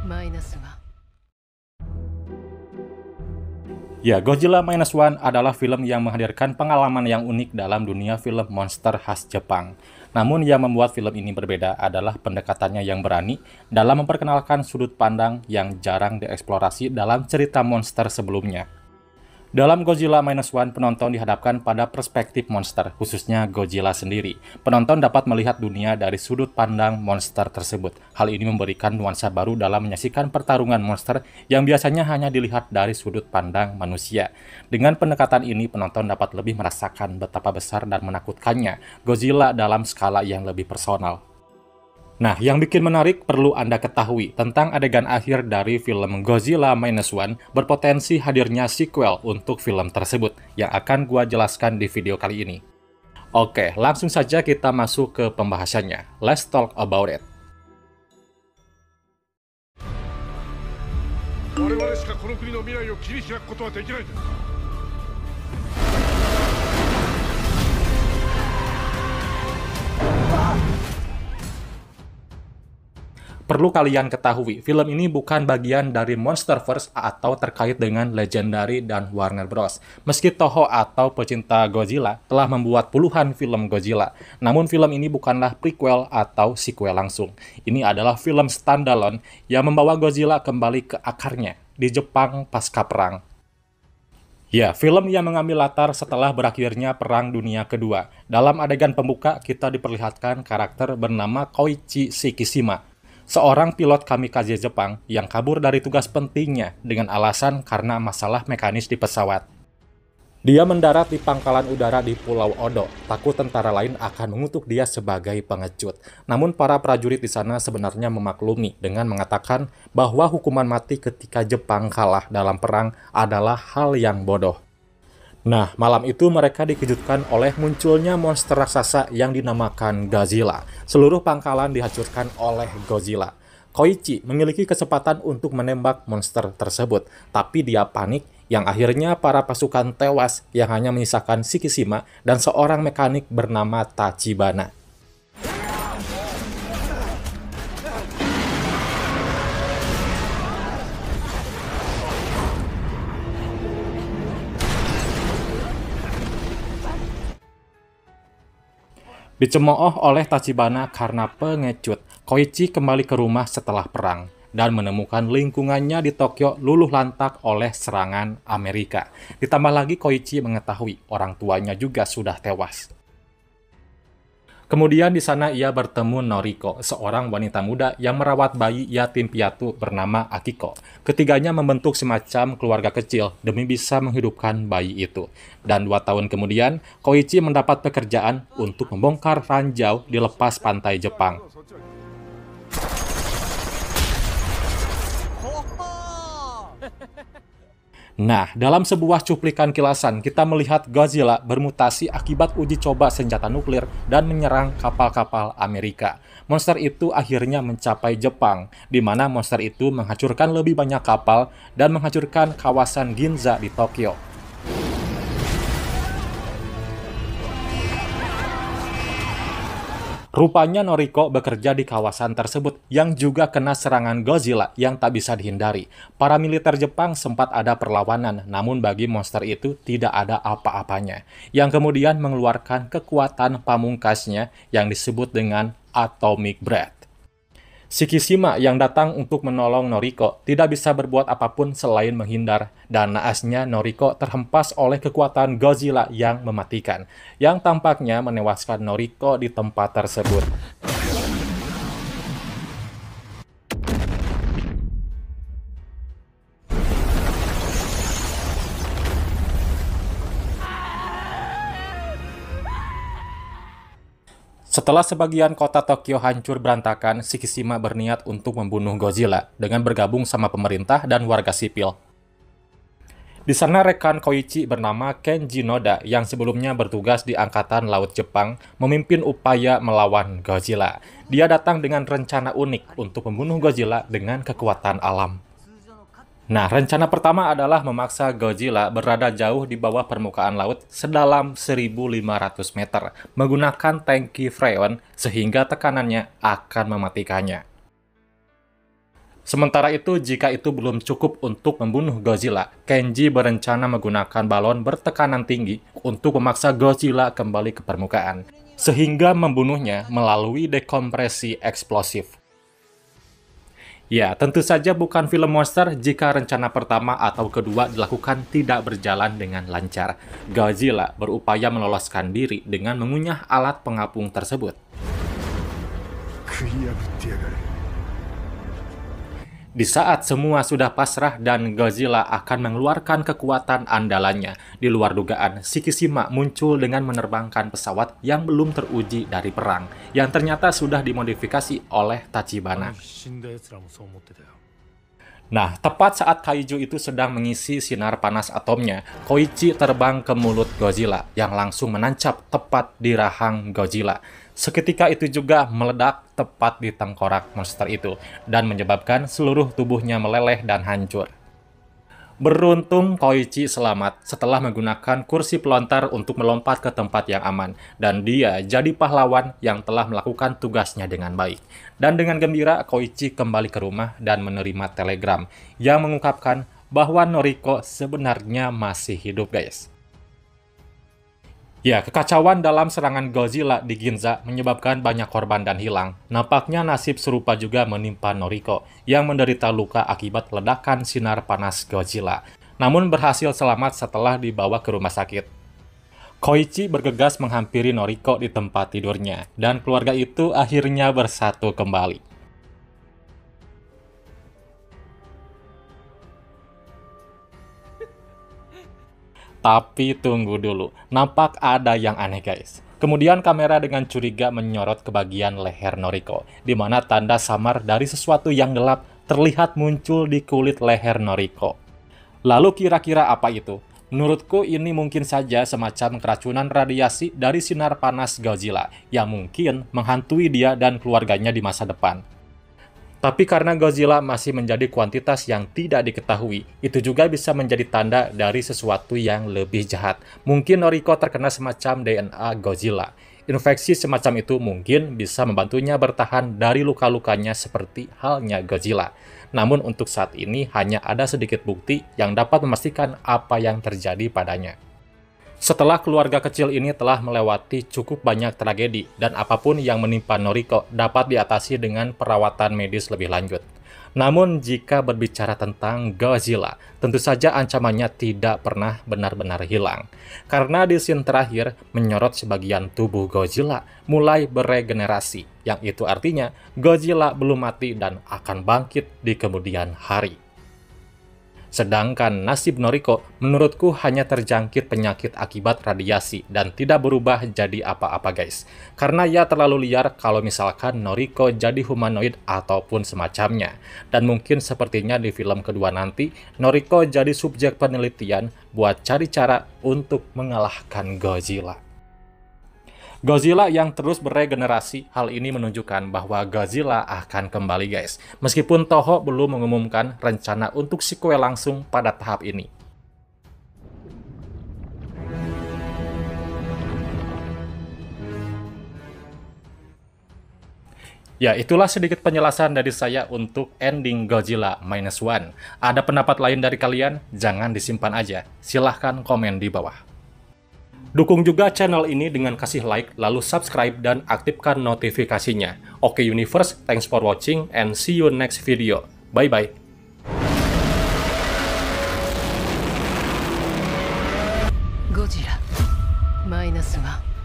マイナスは Ya, Godzilla Minus One adalah film yang menghadirkan pengalaman yang unik dalam dunia film monster khas Jepang. Namun yang membuat film ini berbeda adalah pendekatannya yang berani dalam memperkenalkan sudut pandang yang jarang dieksplorasi dalam cerita monster sebelumnya. Dalam Godzilla Minus One, penonton dihadapkan pada perspektif monster, khususnya Godzilla sendiri. Penonton dapat melihat dunia dari sudut pandang monster tersebut. Hal ini memberikan nuansa baru dalam menyaksikan pertarungan monster yang biasanya hanya dilihat dari sudut pandang manusia. Dengan pendekatan ini, penonton dapat lebih merasakan betapa besar dan menakutkannya Godzilla dalam skala yang lebih personal. Nah, yang bikin menarik perlu Anda ketahui tentang adegan akhir dari film Godzilla Minus One berpotensi hadirnya sequel untuk film tersebut yang akan gua jelaskan di video kali ini. Oke, langsung saja kita masuk ke pembahasannya. Let's talk about it. 我々しかこの国の未来を切り開くことはできない。 Perlu kalian ketahui, film ini bukan bagian dari Monsterverse atau terkait dengan Legendary dan Warner Bros. Meski Toho atau pecinta Godzilla telah membuat puluhan film Godzilla, namun film ini bukanlah prequel atau sequel langsung. Ini adalah film standalone yang membawa Godzilla kembali ke akarnya di Jepang pasca perang. Ya, film yang mengambil latar setelah berakhirnya Perang Dunia Kedua. Dalam adegan pembuka, kita diperlihatkan karakter bernama Koichi Shikishima, seorang pilot kamikaze Jepang yang kabur dari tugas pentingnya dengan alasan karena masalah mekanis di pesawat. Dia mendarat di pangkalan udara di Pulau Odo, takut tentara lain akan mengutuk dia sebagai pengecut. Namun para prajurit di sana sebenarnya memaklumi dengan mengatakan bahwa hukuman mati ketika Jepang kalah dalam perang adalah hal yang bodoh. Nah, malam itu mereka dikejutkan oleh munculnya monster raksasa yang dinamakan Godzilla. Seluruh pangkalan dihancurkan oleh Godzilla. Koichi memiliki kesempatan untuk menembak monster tersebut, tapi dia panik yang akhirnya para pasukan tewas yang hanya menyisakan Shikishima dan seorang mekanik bernama Tachibana. Dicemooh oleh Tachibana karena pengecut, Koichi kembali ke rumah setelah perang dan menemukan lingkungannya di Tokyo luluh lantak oleh serangan Amerika. Ditambah lagi Koichi mengetahui orang tuanya juga sudah tewas. Kemudian di sana ia bertemu Noriko, seorang wanita muda yang merawat bayi yatim piatu bernama Akiko. Ketiganya membentuk semacam keluarga kecil demi bisa menghidupkan bayi itu. Dan 2 tahun kemudian, Koichi mendapat pekerjaan untuk membongkar ranjau di lepas pantai Jepang. Nah, dalam sebuah cuplikan kilasan, kita melihat Godzilla bermutasi akibat uji coba senjata nuklir dan menyerang kapal-kapal Amerika. Monster itu akhirnya mencapai Jepang, di mana monster itu menghancurkan lebih banyak kapal dan menghancurkan kawasan Ginza di Tokyo. Rupanya Noriko bekerja di kawasan tersebut yang juga kena serangan Godzilla yang tak bisa dihindari. Para militer Jepang sempat ada perlawanan, namun bagi monster itu tidak ada apa-apanya, yang kemudian mengeluarkan kekuatan pamungkasnya yang disebut dengan Atomic Breath. Shikishima yang datang untuk menolong Noriko tidak bisa berbuat apapun selain menghindar, dan naasnya Noriko terhempas oleh kekuatan Godzilla yang mematikan, yang tampaknya menewaskan Noriko di tempat tersebut. Setelah sebagian kota Tokyo hancur berantakan, Shikishima berniat untuk membunuh Godzilla dengan bergabung sama pemerintah dan warga sipil. Di sana rekan Koichi bernama Kenji Noda yang sebelumnya bertugas di Angkatan Laut Jepang memimpin upaya melawan Godzilla. Dia datang dengan rencana unik untuk membunuh Godzilla dengan kekuatan alam. Nah, rencana pertama adalah memaksa Godzilla berada jauh di bawah permukaan laut sedalam 1.500 meter menggunakan tangki freon sehingga tekanannya akan mematikannya. Sementara itu, jika itu belum cukup untuk membunuh Godzilla, Kenji berencana menggunakan balon bertekanan tinggi untuk memaksa Godzilla kembali ke permukaan, sehingga membunuhnya melalui dekompresi eksplosif. Ya, tentu saja bukan film monster jika rencana pertama atau kedua dilakukan tidak berjalan dengan lancar. Godzilla berupaya meloloskan diri dengan mengunyah alat pengapung tersebut. Di saat semua sudah pasrah dan Godzilla akan mengeluarkan kekuatan andalannya, di luar dugaan, Shikishima muncul dengan menerbangkan pesawat yang belum teruji dari perang, yang ternyata sudah dimodifikasi oleh Tachibana. Nah, tepat saat kaiju itu sedang mengisi sinar panas atomnya, Koichi terbang ke mulut Godzilla, yang langsung menancap tepat di rahang Godzilla. Seketika itu juga meledak tepat di tengkorak monster itu, dan menyebabkan seluruh tubuhnya meleleh dan hancur. Beruntung Koichi selamat setelah menggunakan kursi pelontar untuk melompat ke tempat yang aman, dan dia jadi pahlawan yang telah melakukan tugasnya dengan baik. Dan dengan gembira, Koichi kembali ke rumah dan menerima telegram yang mengungkapkan bahwa Noriko sebenarnya masih hidup, guys. Ya, kekacauan dalam serangan Godzilla di Ginza menyebabkan banyak korban dan hilang. Nampaknya nasib serupa juga menimpa Noriko, yang menderita luka akibat ledakan sinar panas Godzilla, namun berhasil selamat setelah dibawa ke rumah sakit. Koichi bergegas menghampiri Noriko di tempat tidurnya, dan keluarga itu akhirnya bersatu kembali. Tapi tunggu dulu, nampak ada yang aneh, guys. Kemudian kamera dengan curiga menyorot ke bagian leher Noriko, di mana tanda samar dari sesuatu yang gelap terlihat muncul di kulit leher Noriko. Lalu kira-kira apa itu? Menurutku ini mungkin saja semacam keracunan radiasi dari sinar panas Godzilla, yang mungkin menghantui dia dan keluarganya di masa depan. Tapi karena Godzilla masih menjadi kuantitas yang tidak diketahui, itu juga bisa menjadi tanda dari sesuatu yang lebih jahat. Mungkin Noriko terkena semacam DNA Godzilla. Infeksi semacam itu mungkin bisa membantunya bertahan dari luka-lukanya seperti halnya Godzilla. Namun untuk saat ini hanya ada sedikit bukti yang dapat memastikan apa yang terjadi padanya. Setelah keluarga kecil ini telah melewati cukup banyak tragedi, dan apapun yang menimpa Noriko dapat diatasi dengan perawatan medis lebih lanjut. Namun jika berbicara tentang Godzilla, tentu saja ancamannya tidak pernah benar-benar hilang. Karena di scene terakhir menyorot sebagian tubuh Godzilla mulai beregenerasi, yang itu artinya Godzilla belum mati dan akan bangkit di kemudian hari. Sedangkan nasib Noriko menurutku hanya terjangkit penyakit akibat radiasi dan tidak berubah jadi apa-apa, guys. Karena ia terlalu liar kalau misalkan Noriko jadi humanoid ataupun semacamnya. Dan mungkin sepertinya di film kedua nanti, Noriko jadi subjek penelitian buat cari cara untuk mengalahkan Godzilla. Godzilla yang terus beregenerasi, hal ini menunjukkan bahwa Godzilla akan kembali, guys. Meskipun Toho belum mengumumkan rencana untuk sequel langsung pada tahap ini. Ya, itulah sedikit penjelasan dari saya untuk ending Godzilla Minus One. Ada pendapat lain dari kalian? Jangan disimpan aja. Silahkan komen di bawah. Dukung juga channel ini dengan kasih like, lalu subscribe dan aktifkan notifikasinya. Oke Universe, thanks for watching and see you next video. Bye-bye. Godzilla -1